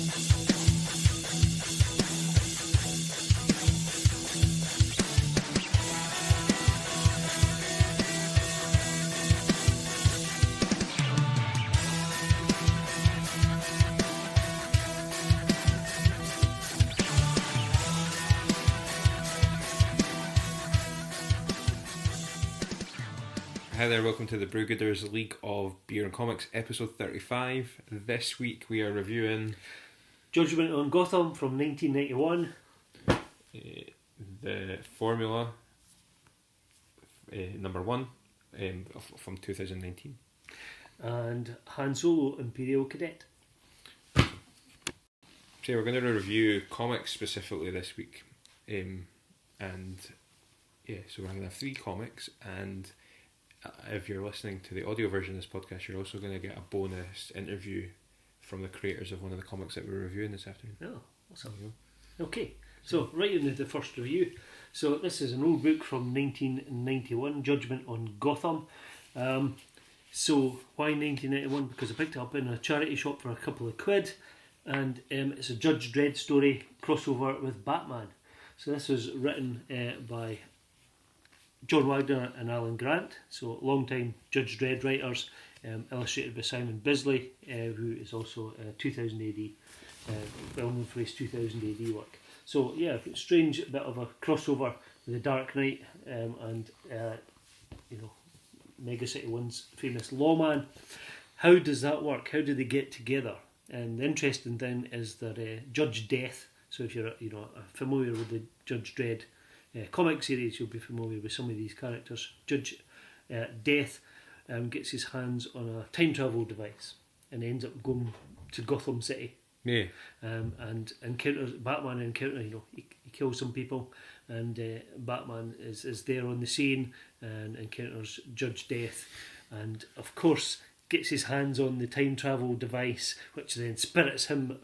Hi there, welcome to the Brewgooders League of Beer and Comics, episode 35. This week we are reviewing Judgement on Gotham from 1991. The Formula number 1 from 2019. And Han Solo, Imperial Cadet. So we're going to review comics specifically this week. So we're going to have 3 comics, and if you're listening to the audio version of this podcast, you're also going to get a bonus interview from the creators of one of the comics that we're reviewing this afternoon. Oh, awesome. Okay, so right into the first review. So this is an old book from 1991, Judgement on Gotham. So why 1991? Because I picked it up in a charity shop for a couple of quid, and it's a Judge Dredd story crossover with Batman. So this was written by John Wagner and Alan Grant, so long-time Judge Dredd writers, illustrated by Simon Bisley, who is also 2000 AD, well known for his 2000 AD work. So yeah, strange bit of a crossover with the Dark Knight and Mega City One's famous lawman. How does that work? How do they get together? And the interesting thing is that Judge Death. So if you're familiar with the Judge Dredd comic series, you'll be familiar with some of these characters. Judge Death gets his hands on a time travel device and ends up going to Gotham City. Yeah. And encounters Batman. He kills some people, and Batman is there on the scene and encounters Judge Death, and of course gets his hands on the time travel device, which then spirits him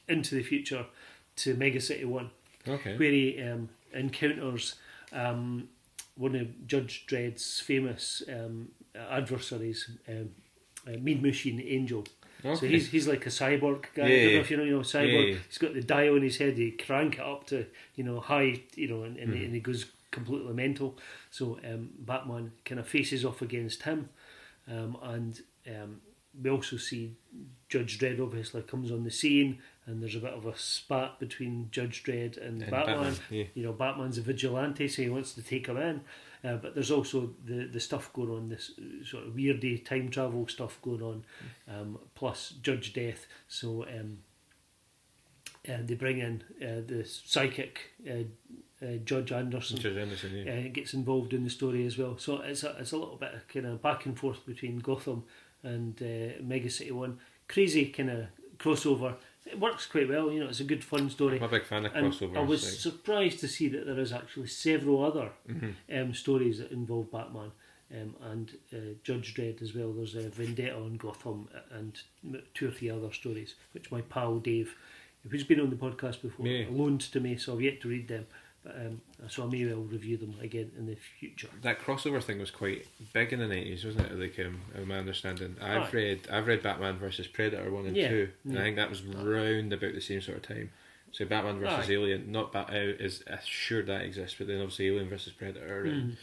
into the future to Mega City 1. Okay. Where he encounters one of Judge Dredd's famous adversaries, Mean Machine Angel. Okay. So he's like a cyborg guy. Yeah. I don't know if you know cyborg. Yeah. He's got the dial on his head. He crank it up to high, and he goes completely mental. So Batman kind of faces off against him, and we also see Judge Dredd obviously comes on the scene, and there's a bit of a spat between Judge Dredd and Batman. Yeah. Batman's a vigilante, so he wants to take her in. But there's also the stuff going on, this sort of weirdy time travel stuff going on, plus Judge Death. So they bring in the psychic Judge Anderson. Judge Anderson, yeah. Gets involved in the story as well. So it's a little bit of kind of back and forth between Gotham and Mega City 1. Crazy kind of crossover. It works quite well, it's a good fun story. I'm a big fan of and crossovers. I was surprised to see that there is actually several other stories that involve Batman and Judge Dredd as well. There's Vendetta on Gotham and 2 or 3 other stories, which my pal Dave, who's been on the podcast before, loaned to me, so I've yet to read them. But, so I may well review them again in the future. That crossover thing was quite big in the 90s, wasn't it? Like, in my understanding, I've read Batman versus Predator 1 and 2, and I think that was round about the same sort of time. So Batman versus Alien, not is sure that exists, but then obviously Alien versus Predator, and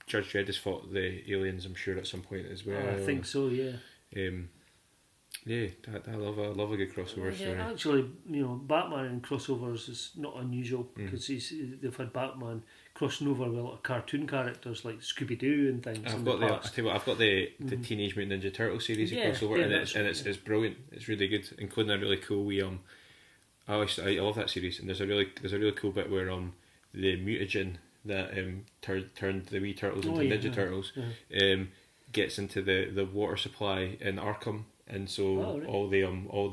Judge Dredd has fought the aliens, I'm sure, at some point as well. I think so, yeah. I love a good crossover story. Actually, Batman and crossovers is not unusual because they've had Batman crossing over with a lot of cartoon characters like Scooby Doo and things. I've got the Teenage Mutant Ninja Turtle series crossover, and it's brilliant. It's really good, including a really cool I love that series, and there's a really cool bit where the mutagen that turned the wee turtles into Ninja Turtles gets into the water supply in Arkham. And so all the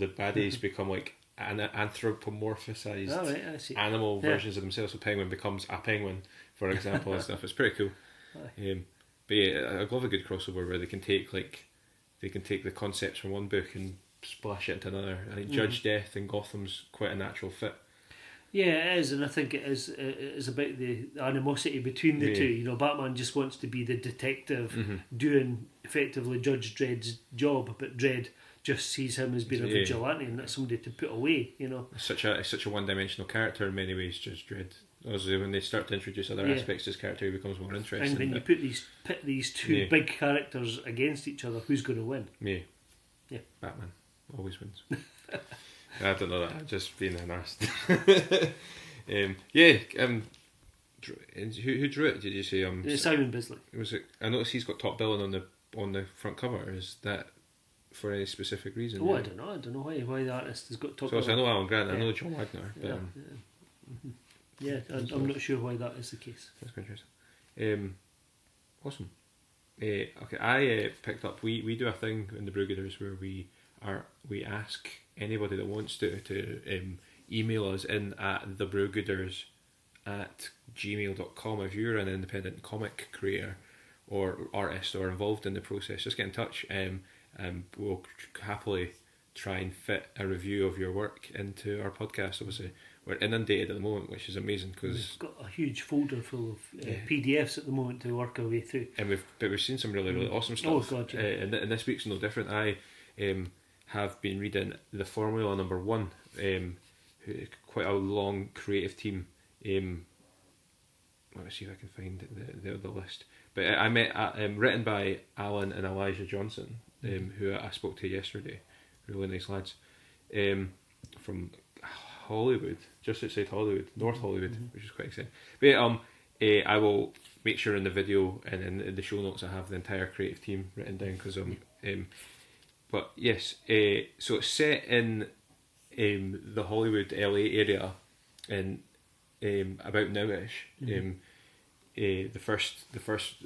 baddies become like anthropomorphized animal versions of themselves. So Penguin becomes a penguin, for example, and stuff. It's pretty cool. But yeah, I love a good crossover where they can take the concepts from one book and splash it into another. I think Judge Death and Gotham's quite a natural fit. Yeah, it is, and I think it is about the animosity between the two. Batman just wants to be the detective doing effectively Judge Dredd's job, but Dredd just sees him as being a vigilante and not somebody to put away, you know. It's such a one-dimensional character in many ways, just Dredd. Obviously, when they start to introduce other aspects to his character, he becomes more interesting. And when you pit these two big characters against each other, who's going to win? Yeah. Batman always wins. I don't know that. I'm just being an arse. Who drew it? Did you say? Simon Bisley. Was it? I noticed he's got top billing on the front cover. Is that for any specific reason? Oh, I don't know. I don't know why the artist has got top. So I know Alan Grant. I know John Wagner. But, I'm not sure why that is the case. That's quite interesting. Awesome. Okay, I picked up. We do a thing in the Brewgooders where we ask anybody that wants to email us in at thebrewgooders@gmail.com. If you're an independent comic creator or artist or involved in the process, just get in touch. We'll happily try and fit a review of your work into our podcast. Obviously, we're inundated at the moment, which is amazing because we've got a huge folder full of PDFs at the moment to work our way through. And we've seen some really awesome stuff. Oh God, yeah. And this week's no different. I have been reading The Formula #1. Quite a long creative team. Let me see if I can find the list. But I met written by Alan and Elijah Johnson, who I spoke to yesterday. Really nice lads, from Hollywood, just outside Hollywood, North Hollywood, which is quite exciting. But I will make sure in the video and in the show notes I have the entire creative team written down because but yes, so it's set in the Hollywood LA area in about nowish. The first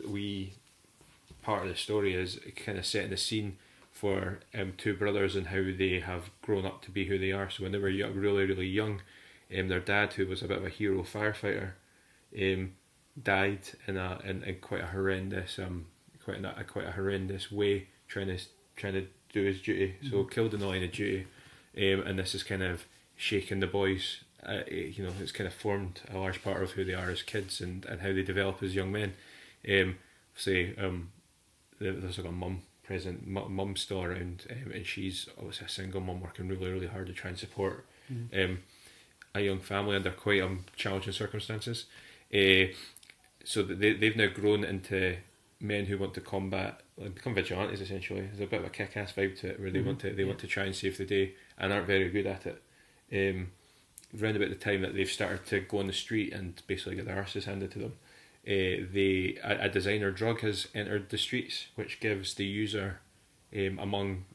wee part of the story is kind of setting the scene for two brothers and how they have grown up to be who they are. So when they were really young, their dad, who was a bit of a hero firefighter, died in quite a horrendous quite a horrendous way, trying to do his duty. So killed in the line of duty, and this is kind of shaken the boys. It's kind of formed a large part of who they are as kids and how they develop as young men. There's like a mum's still around, and she's obviously a single mum working really hard to try and support a young family under quite challenging circumstances. So they've now grown into men who want to combat, become vigilantes essentially. There's a bit of a kick-ass vibe to it where they want to try and save the day and aren't very good at it. Around about the time that they've started to go on the street and basically get their arses handed to them, a designer drug has entered the streets, which gives the user, among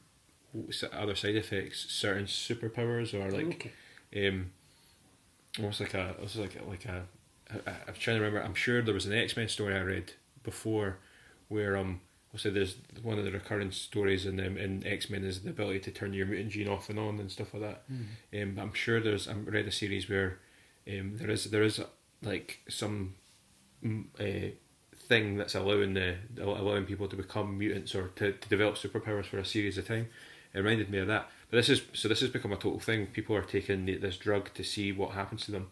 other side effects, certain superpowers or almost like a. I'm trying to remember. I'm sure there was an X-Men story I read before, where obviously there's one of the recurring stories in X-Men is the ability to turn your mutant gene off and on and stuff like that. I'm sure I read a series where there is like some thing that's allowing people to become mutants or to develop superpowers for a series of time. It reminded me of that. But this has become a total thing. People are taking this drug to see what happens to them.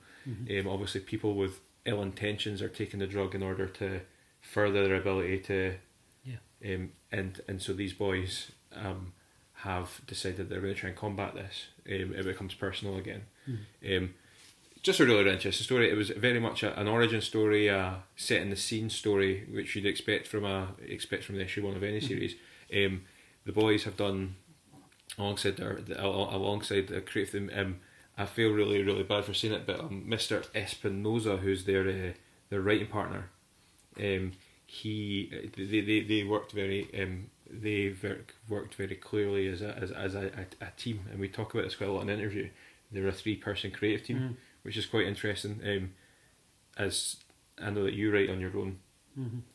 Obviously, people with ill intentions are taking the drug in order to further their ability to. And so these boys have decided they're going to try and combat this. It becomes personal again. Just a really interesting story. It was very much an origin story, set in the scene story, which you'd expect from the issue 1 of any series. The boys have done alongside the creative team. I feel really bad for saying it, but Mr. Espinosa, who's their writing partner, they worked very clearly as a team, and we talk about this quite a lot in the interview. They're a 3-person creative team, which is quite interesting. As I know that you write on your own,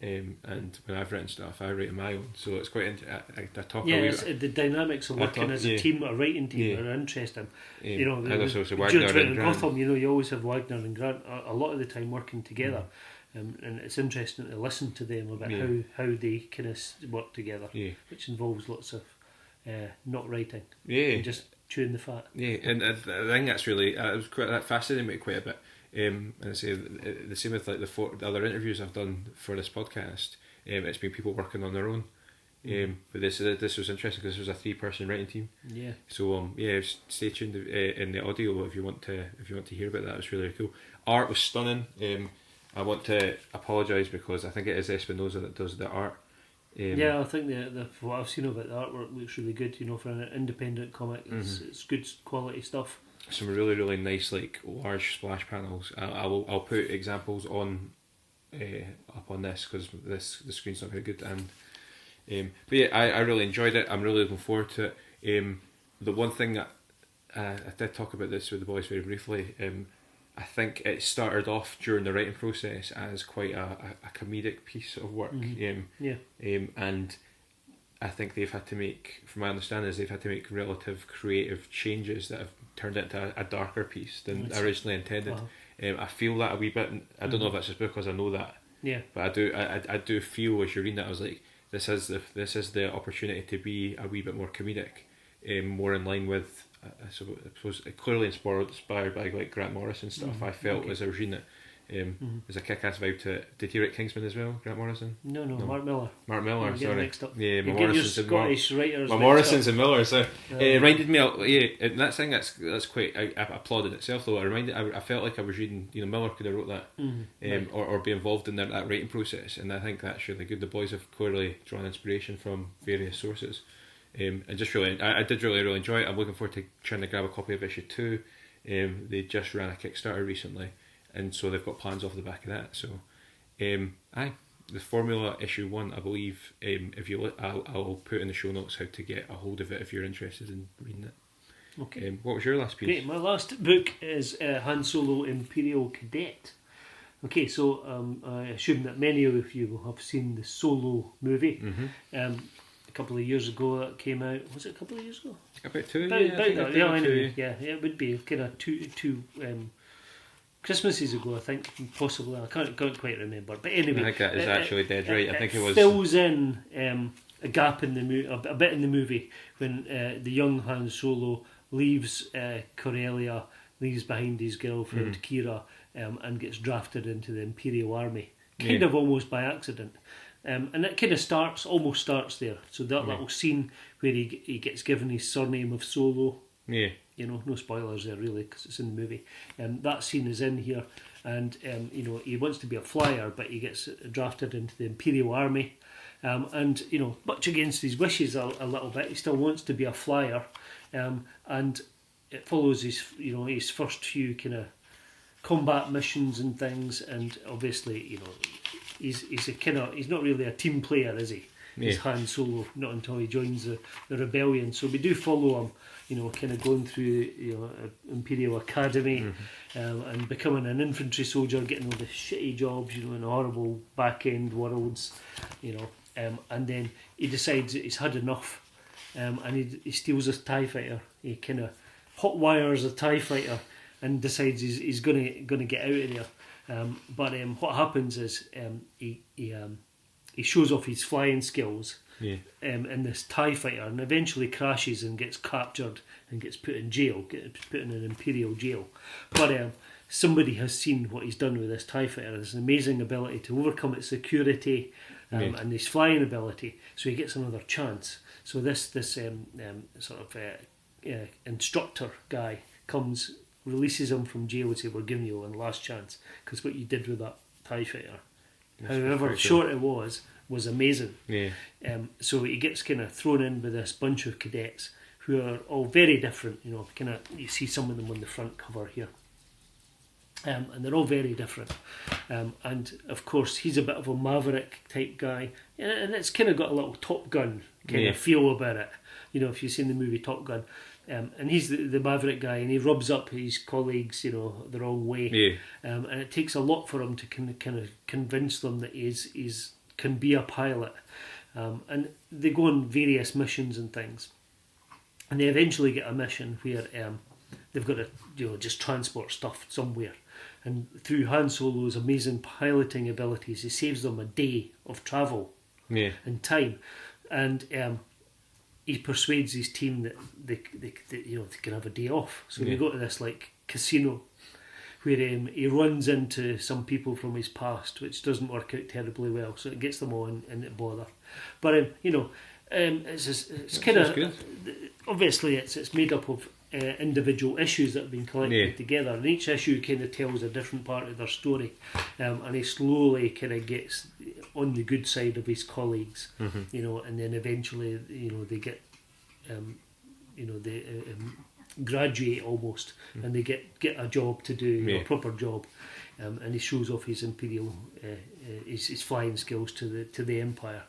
and when I've written stuff, I write on my own, so it's quite the dynamics of working as a team, a writing team, are interesting. Wagner and Gotham, you always have Wagner and Grant a lot of the time working together. And it's interesting to listen to them about how they kind of work together, which involves lots of not writing, and just chewing the fat. And I think that's really that fascinated me quite a bit. And I say the same with like the other interviews I've done for this podcast. It's been people working on their own. But this was interesting because this was a 3-person writing team. Yeah. So stay tuned in the audio if you want to hear about that. It was really cool. Art was stunning. I want to apologise because I think it is Espinosa that does the art. I think the what I've seen about the artwork looks really good. For an independent comic, it's good quality stuff. Some really, really nice, like, large splash panels. I'll put examples on up on this because the screen's not very good. And but yeah, I really enjoyed it. I'm really looking forward to it. The one thing that I did talk about this with the boys very briefly. I think it started off during the writing process as quite a comedic piece of work. And I think they've had to make, from my understanding, they've had to make relative creative changes that have turned it into a darker piece than originally intended. Wow. I feel that a wee bit. I don't know if that's just because I know that. Yeah. But I do feel as you're reading that, I was like, this is the opportunity to be a wee bit more comedic, more in line with. I suppose clearly inspired by like Grant Morrison stuff. I felt as I was reading it, there's a kick-ass vibe to it. Did you write Kingsman as well, Grant Morrison? No, Mark Miller. Mark Miller, sorry. Mixed up. Yeah, my Morrison's and Scottish writers. My Morrison's and Miller. So reminded me of and that thing that's quite. I applauded itself though. I felt like I was reading. Miller could have wrote that, or be involved in that writing process, and I think that's really good. The boys have clearly drawn inspiration from various sources. I did really enjoy it. I'm looking forward to trying to grab a copy of issue 2. They just ran a Kickstarter recently, and so they've got plans off the back of that. So, the Formula issue 1, I believe. If you look, I'll put in the show notes how to get a hold of it if you're interested in reading it. Okay. What was your last piece? Great. My last book is Han Solo Imperial Cadet. Okay, so I assume that many of you will have seen the Solo movie. A couple of years ago that came out. Was it a couple of years ago? About 2, it would be kind of two Christmases ago, I think, possibly. I can't quite remember, but anyway, I think that is actually dead right. I think it was fills in a gap in the movie, a bit in the movie when the young Han Solo leaves Corellia, leaves behind his girlfriend Kira, and gets drafted into the Imperial Army, kind of almost by accident. And it kind of almost starts there. So that little scene where he gets given his surname of Solo. Yeah. No spoilers there really because it's in the movie. That scene is in here, and he wants to be a flyer, but he gets drafted into the Imperial Army. And much against his wishes a little bit, he still wants to be a flyer. And it follows his first few kind of combat missions and things, and obviously he's not really a team player, is he? Yeah. He's Han Solo, not until he joins the rebellion. So we do follow him, kind of going through Imperial Academy, and becoming an infantry soldier, getting all the shitty jobs, in horrible back end worlds, and then he decides that he's had enough, and he steals a TIE fighter. He kind of hot wires a TIE fighter and decides he's gonna get out of there. But what happens is he shows off his flying skills in this TIE fighter, and eventually crashes and gets captured and gets put in jail, put in an Imperial jail. But somebody has seen what he's done with this TIE fighter. There's an amazing ability to overcome its security and his flying ability, so he gets another chance. So this sort of instructor guy releases him from jail and says, "We're giving you one last chance because what you did with that TIE fighter, however short it was amazing." Yeah. So he gets kind of thrown in with this bunch of cadets who are all very different. You see some of them on the front cover here. And they're all very different. And of course, he's a bit of a maverick type guy, and it's kind of got a little Top Gun kind of feel about it. If you've seen the movie Top Gun. And he's the maverick guy, and he rubs up his colleagues, the wrong way. Yeah. And it takes a lot for him to kind of convince them that he's can be a pilot. And they go on various missions and things, and they eventually get a mission where they've got to just transport stuff somewhere. And through Han Solo's amazing piloting abilities, he saves them a day of travel and time. And he persuades his team that they can have a day off. So they go to this casino where he runs into some people from his past, which doesn't work out terribly well. So it gets them all into bother. But it's kind of obviously it's made up of individual issues that have been collected together, and each issue kind of tells a different part of their story, and he slowly kind of gets on the good side of his colleagues, and then eventually they get they graduate almost, and they get a job to do, a proper job, and he shows off his Imperial his flying skills to the Empire.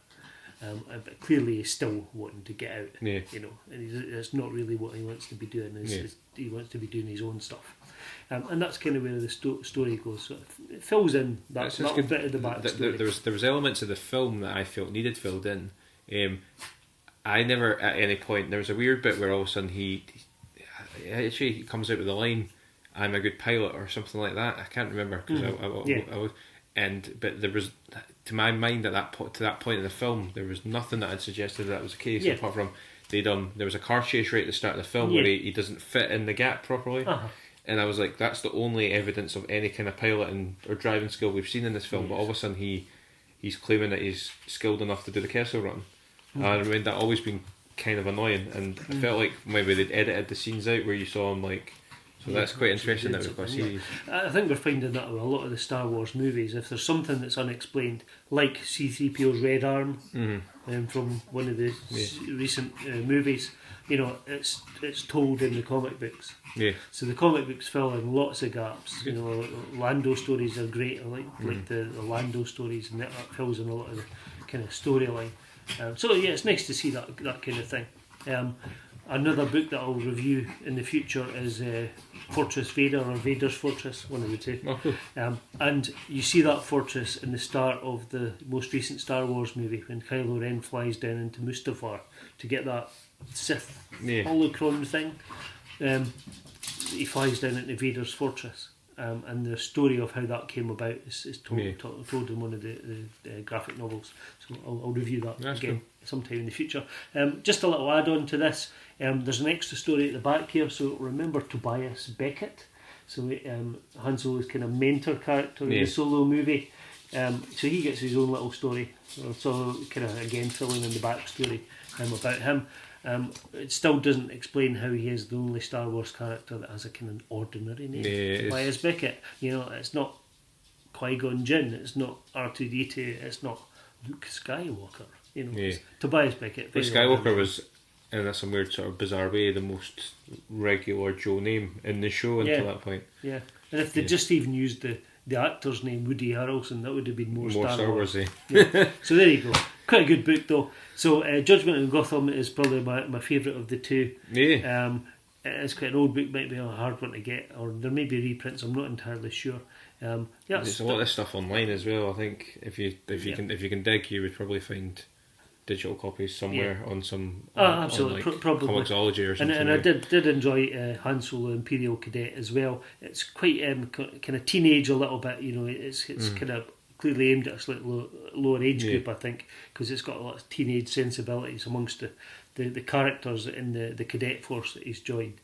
But clearly he's still wanting to get out, and it's not really what he wants to be doing. He wants to be doing his own stuff, and that's kind of where the story goes. So it fills in that little bit of the backstory. There was elements of the film that I felt needed filled in. I never at any point, there was a weird bit where all of a sudden he comes out with the line, "I'm a good pilot" or something like that. I can't remember because I was. But there was, to my mind, to that point in the film, there was nothing that had suggested that was the case. Apart from there was a car chase right at the start of the film where he doesn't fit in the gap properly, and I was like, that's the only evidence of any kind of piloting or driving skill we've seen in this film. But all of a sudden he's claiming that he's skilled enough to do the Kessel Run. And I mean, that always been kind of annoying, and I felt like maybe they'd edited the scenes out where you saw him like. So that's quite interesting that we've got a series. I think we're finding that with a lot of the Star Wars movies. If there's something that's unexplained, like C-3PO's red arm from one of the recent movies, it's told in the comic books. Yeah. So the comic books fill in lots of gaps. Lando stories are great. I like the Lando stories, and that fills in a lot of the kind of storyline. So it's nice to see that kind of thing. Another book that I'll review in the future is Fortress Vader or Vader's Fortress, one of the two. Oh, cool. And you see that fortress in the start of the most recent Star Wars movie when Kylo Ren flies down into Mustafar to get that Sith holocron thing. He flies down into Vader's Fortress. And the story of how that came about is told in one of the graphic novels. So I'll review that again sometime in the future. Just a little add-on to this. There's an extra story at the back here. So remember Tobias Beckett. So Han Solo's kind of mentor character in the Solo movie. So he gets his own little story. So kind of again filling in the backstory about him. It still doesn't explain how he is the only Star Wars character that has a kind of ordinary name. Tobias Beckett. It's not Qui-Gon Jinn, it's not R2-D2, it's not Luke Skywalker. It's Tobias Beckett. Luke Skywalker was, in some weird sort of bizarre way, the most regular Joe name in the show until that point. Yeah, and if they just even used the actor's name, Woody Harrelson, that would have been more Star Wars. So there you go. Quite a good book though. So Judgement and Gotham is probably my favourite of the two. Yeah. It's quite an old book, might be a hard one to get, or there may be reprints. I'm not entirely sure. There's a lot of stuff online as well. I think if you can dig, you would probably find digital copies somewhere on some absolutely, on probably Comixology or something. And I did enjoy Han Solo Imperial Cadet as well. It's quite kind of teenage a little bit. It's kind of clearly aimed at a slightly lower age group, I think, because it's got a lot of teenage sensibilities amongst the characters in the cadet force that he's joined.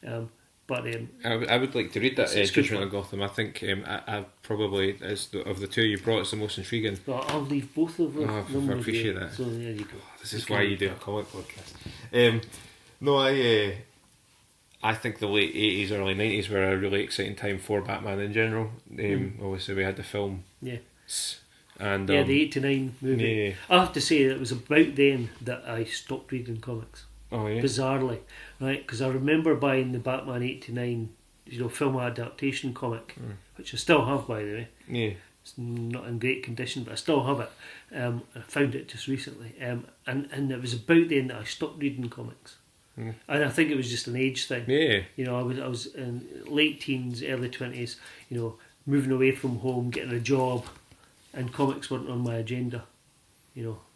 I would like to read that Judgement of Gotham. I think I probably, of the two you brought, it's the most intriguing. Well, I'll leave both of them. I appreciate that. So there you go. This is why you do a comic podcast. I think the late 80s, early 90s were a really exciting time for Batman in general. Obviously we had the film. Yeah. And the 89 movie. Yeah. I have to say it was about then that I stopped reading comics. Oh yeah. Bizarrely, right? Because I remember buying the Batman 89, film adaptation comic, which I still have, by the way. Yeah. It's not in great condition, but I still have it. I found it just recently, and it was about then that I stopped reading comics. And I think it was just an age thing. Yeah. I was in late teens, early 20s. Moving away from home, getting a job, and comics weren't on my agenda.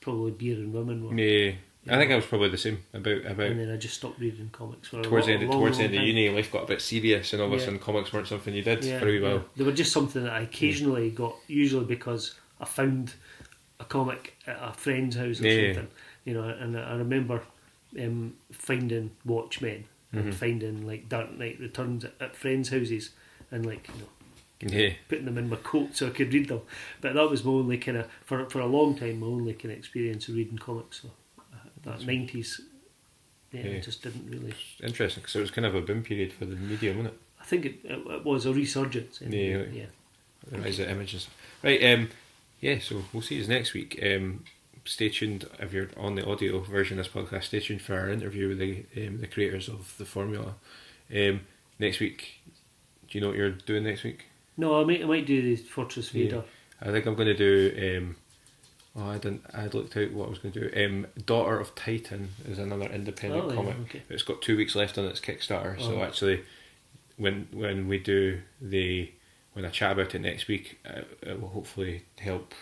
Probably beer and women were. Yeah. I think I was probably the same about. And then I just stopped reading comics for towards the end of uni. Life got a bit serious, and all of a sudden comics weren't something you did for a wee while. They were just something that I occasionally got, usually because I found a comic at a friend's house or something. And I remember finding Watchmen and finding like Dark Knight Returns at friends' houses, and putting them in my coat so I could read them. But that was my only kind of, for a long time, my only kind of experience of reading comics. So that 90s, I just didn't really. Interesting, because it was kind of a boom period for the medium, wasn't it? I think it was a resurgence. The rise of images. Right, so we'll see you next week. Stay tuned if you're on the audio version of this podcast. Stay tuned for our interview with the creators of the formula. Next week, do you know what you're doing next week? No, I might do the Fortress Vader. I think I'm going to do. I'd looked out what I was going to do. Daughter of Titan is another independent comic. Okay. It's got 2 weeks left on its Kickstarter, so actually, when we do when I chat about it next week, it will hopefully help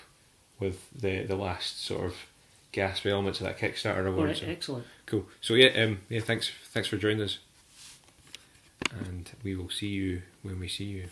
with the last sort of gasp elements of that Kickstarter award. Alright, excellent. Cool. So thanks for joining us, and we will see you when we see you.